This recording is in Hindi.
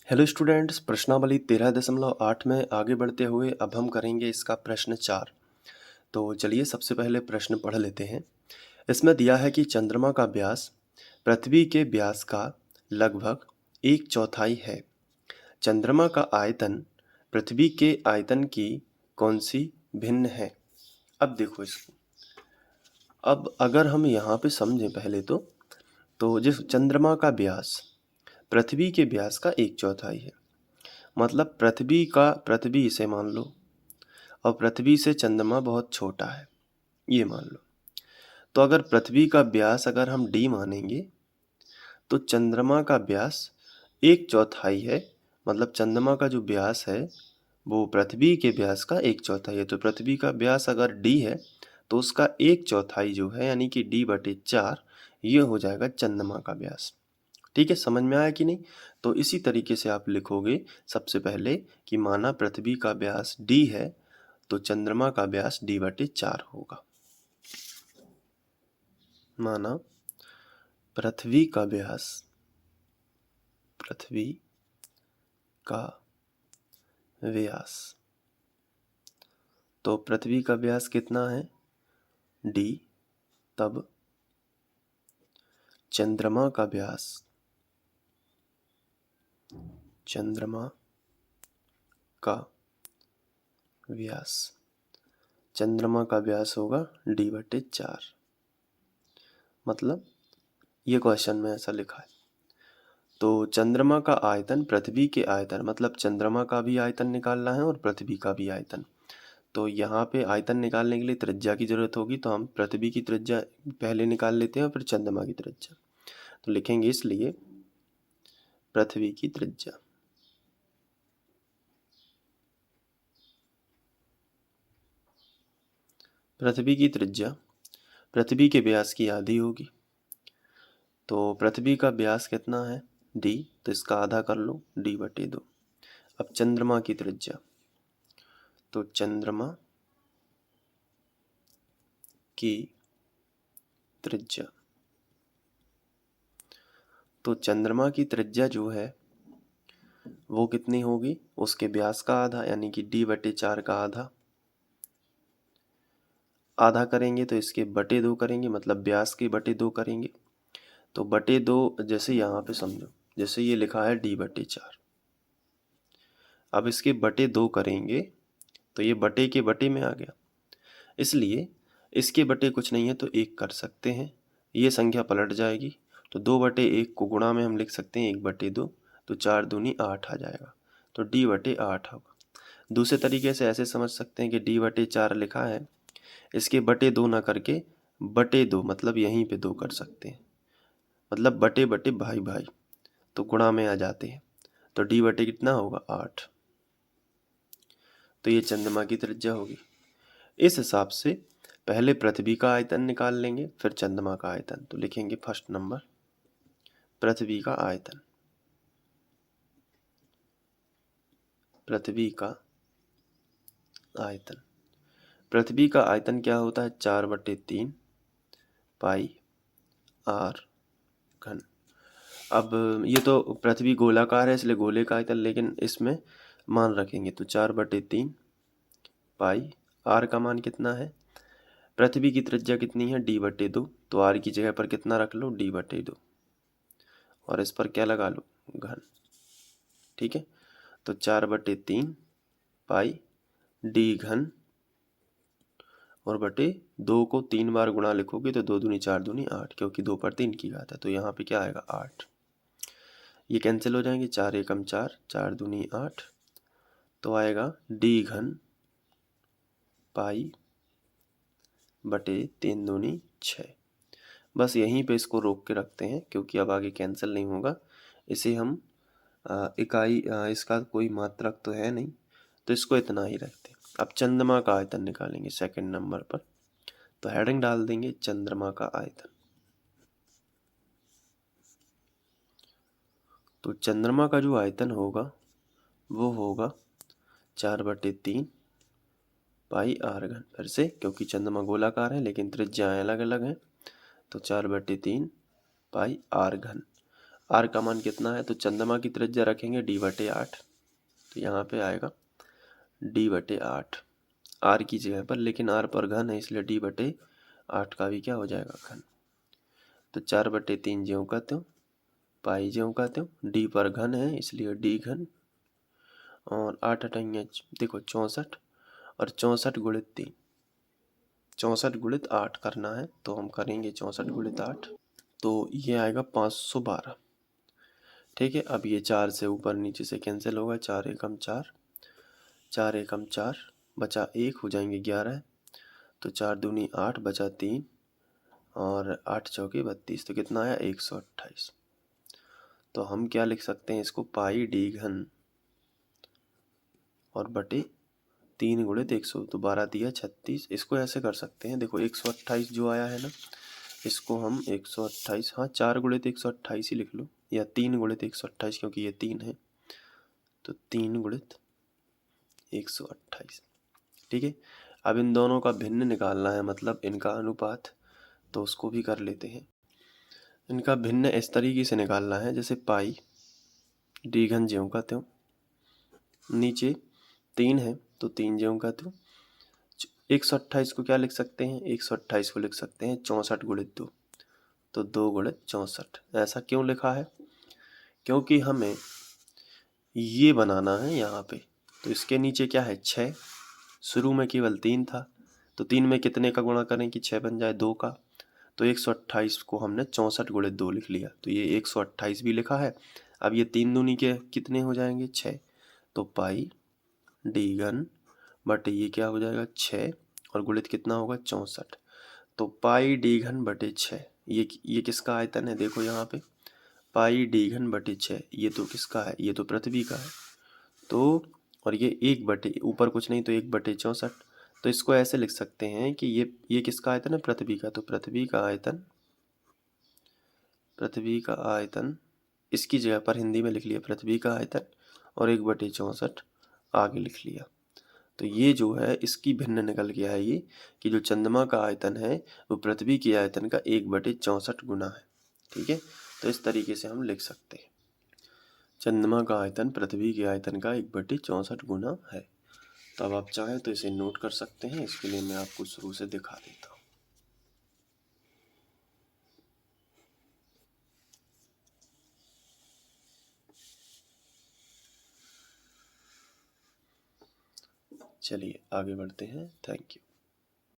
हेलो स्टूडेंट्स, प्रश्नावली 13.8 में आगे बढ़ते हुए अब हम करेंगे इसका प्रश्न 4। तो चलिए सबसे पहले प्रश्न पढ़ लेते हैं। इसमें दिया है कि चंद्रमा का व्यास पृथ्वी के व्यास का लगभग 1/4 है। चंद्रमा का आयतन पृथ्वी के आयतन की कौन सी भिन्न है। अब देखो इसको, अब अगर हम यहाँ पे समझें पहले तो जिस चंद्रमा का व्यास पृथ्वी के व्यास का 1/4 है, मतलब पृथ्वी इसे मान लो और पृथ्वी से चंद्रमा बहुत छोटा है, ये मान लो। तो अगर पृथ्वी का व्यास अगर हम d मानेंगे तो चंद्रमा का व्यास 1/4 है। मतलब चंद्रमा का जो व्यास है वो पृथ्वी के व्यास का 1/4 है। तो पृथ्वी का व्यास अगर d है तो उसका 1/4 जो है यानी कि d/4 ये हो जाएगा चंद्रमा का व्यास। ठीक है, समझ में आया कि नहीं। तो इसी तरीके से आप लिखोगे सबसे पहले कि माना पृथ्वी का व्यास d है तो चंद्रमा का व्यास d/4 होगा। माना पृथ्वी का व्यास तो पृथ्वी का व्यास कितना है d, तब चंद्रमा का व्यास होगा d/4। मतलब ये क्वेश्चन में ऐसा लिखा है। तो चंद्रमा का आयतन पृथ्वी के आयतन, मतलब चंद्रमा का भी आयतन निकालना है और पृथ्वी का भी आयतन। तो यहाँ पे आयतन निकालने के लिए त्रिज्या की जरूरत होगी, तो हम पृथ्वी की त्रिज्या पहले निकाल लेते हैं और फिर चंद्रमा की त्रिज्या। तो लिखेंगे इसलिए पृथ्वी की त्रिज्या। पृथ्वी के व्यास की आधी होगी। तो पृथ्वी का व्यास कितना है d, तो इसका आधा कर लो d/2। अब चंद्रमा की त्रिज्या, तो चंद्रमा की त्रिज्या, तो चंद्रमा की त्रिज्या जो है वो कितनी होगी, उसके व्यास का आधा यानी कि d/4 का आधा करेंगे तो इसके बटे 2 करेंगे, मतलब व्यास के बटे 2 करेंगे। तो बटे 2 जैसे यहाँ पे समझो, जैसे ये लिखा है d/4, अब इसके बटे 2 करेंगे तो ये बटे के बटे में आ गया, इसलिए इसके बटे कुछ नहीं है तो 1 कर सकते हैं, ये संख्या पलट जाएगी। तो 2/1 को गुणा में हम लिख सकते हैं 1/2, तो 4 दूनी 8 आ जाएगा, तो d/8 होगा। दूसरे तरीके से ऐसे समझ सकते हैं कि d/4 लिखा है, इसके बटे 2 ना करके बटे 2 मतलब यहीं पे 2 कर सकते हैं, मतलब बटे बटे भाई भाई तो गुणा में आ जाते हैं, तो d/ कितना होगा 8। तो ये चंद्रमा की त्रिज्या होगी। इस हिसाब से पहले पृथ्वी का आयतन निकाल लेंगे फिर चंद्रमा का आयतन। तो लिखेंगे फर्स्ट नंबर पृथ्वी का आयतन। पृथ्वी का आयतन क्या होता है 4/3 पाई r घन। अब ये तो पृथ्वी गोलाकार है इसलिए गोले का आयतन, लेकिन इसमें मान रखेंगे तो 4/3 पाई r का मान कितना है, पृथ्वी की त्रिज्या कितनी है d/2, तो r की जगह पर कितना रख लो d/2 और इस पर क्या लगा लो घन। ठीक है, तो 4/3 पाई d घन और बटे 2 को 3 बार गुणा लिखोगे तो 2 दूनी 4 दूनी 8, क्योंकि 2/3 की घात है तो यहाँ पे क्या आएगा 8। ये कैंसिल हो जाएंगे, 4 एकम 4, 4 दूनी 8, तो आएगा d घन पाई बटे 3 दूनी 6। बस यहीं पे इसको रोक के रखते हैं क्योंकि अब आगे कैंसिल नहीं होगा। इसे हम इकाई इसका कोई मात्रक तो है नहीं तो इसको इतना ही रखते हैं। अब चंद्रमा का आयतन निकालेंगे सेकंड नंबर पर, तो हेडिंग डाल देंगे चंद्रमा का आयतन। तो चंद्रमा का जो आयतन होगा वो होगा 4/3 पाई r घन। फिर से क्योंकि चंद्रमा गोलाकार है लेकिन त्रिज्याएं अलग अलग हैं, तो 4/3 पाई r घन। आर का मान कितना है, तो चंद्रमा की त्रिज्या रखेंगे d/8, तो यहाँ पे आएगा d/8 आर की जगह पर, लेकिन आर पर घन है इसलिए d/8 का भी क्या हो जाएगा, घन। तो 4/3 ज्यों का त्यों, पाई ज्यों का त्यों, डी पर घन है इसलिए डी घन, और 8 अठंगे देखो 64, और 64 गुणित 3, 64 गुणित 8 करना है, तो हम करेंगे 64 गुणित 8, तो ये आएगा 512। ठीक है, अब ये 4 से ऊपर नीचे से कैंसिल होगा, 4 एकम 4, 4 एकम 4, बचा 1, हो जाएंगे 11, तो 4 दूनी 8, बचा 3, और 8 चौके 32, तो कितना आया 128। तो हम क्या लिख सकते हैं इसको, पाई डी घन और बटे 3 गुणित 100, तो 12 दिया 36। इसको ऐसे कर सकते हैं, देखो 128 जो आया है ना, इसको हम 128, हाँ 4 गुणित 128 ही लिख लो, या 3 गुणित 128, क्योंकि ये 3 है, तो 3 गुणित 128। ठीक है, अब इन दोनों का भिन्न निकालना है, मतलब इनका अनुपात, तो उसको भी कर लेते हैं। इनका भिन्न इस तरीके से निकालना है, जैसे पाई डी घन ज्यों का त्यों, नीचे 3 है तो 3 ज्यों का त्यों। 128 को क्या लिख सकते हैं, 128 को लिख सकते हैं 64 गुणित 2, तो 2 गुणित 64। ऐसा क्यों लिखा है, क्योंकि हमें ये बनाना है यहाँ पे, तो इसके नीचे क्या है 6, शुरू में केवल 3 था, तो 3 में कितने का गुणा करें कि 6 बन जाए, 2 का, तो 128 को हमने 64 गुणित 2 लिख लिया, तो ये 128 भी लिखा है। अब ये 3 दूनी के कितने हो जाएंगे 6, तो पाई डी घन बटे ये क्या हो जाएगा 6, और गुणित कितना होगा 64, तो पाई डी घन बटे 6, ये किसका आयतन है, देखो यहाँ पे पाई डी घन बटे 6, ये तो किसका है, ये तो पृथ्वी का है, तो और ये 1 बटे ऊपर कुछ नहीं, तो 1/64, तो इसको ऐसे लिख सकते हैं कि ये किसका आयतन है, पृथ्वी का, तो पृथ्वी का आयतन इसकी जगह पर हिंदी में लिख लिया पृथ्वी का आयतन, और 1/64 आगे लिख लिया। तो ये जो है इसकी भिन्न निकल गया है, ये कि जो चंद्रमा का आयतन है वो पृथ्वी के आयतन का 1/64 गुना है। ठीक है, तो इस तरीके से हम लिख सकते हैं, चंद्रमा का आयतन पृथ्वी के आयतन का 1/64 गुना है। तो अब आप चाहें तो इसे नोट कर सकते हैं, इसके लिए मैं आपको शुरू से दिखा देता हूँ। चलिए आगे बढ़ते हैं, थैंक यू।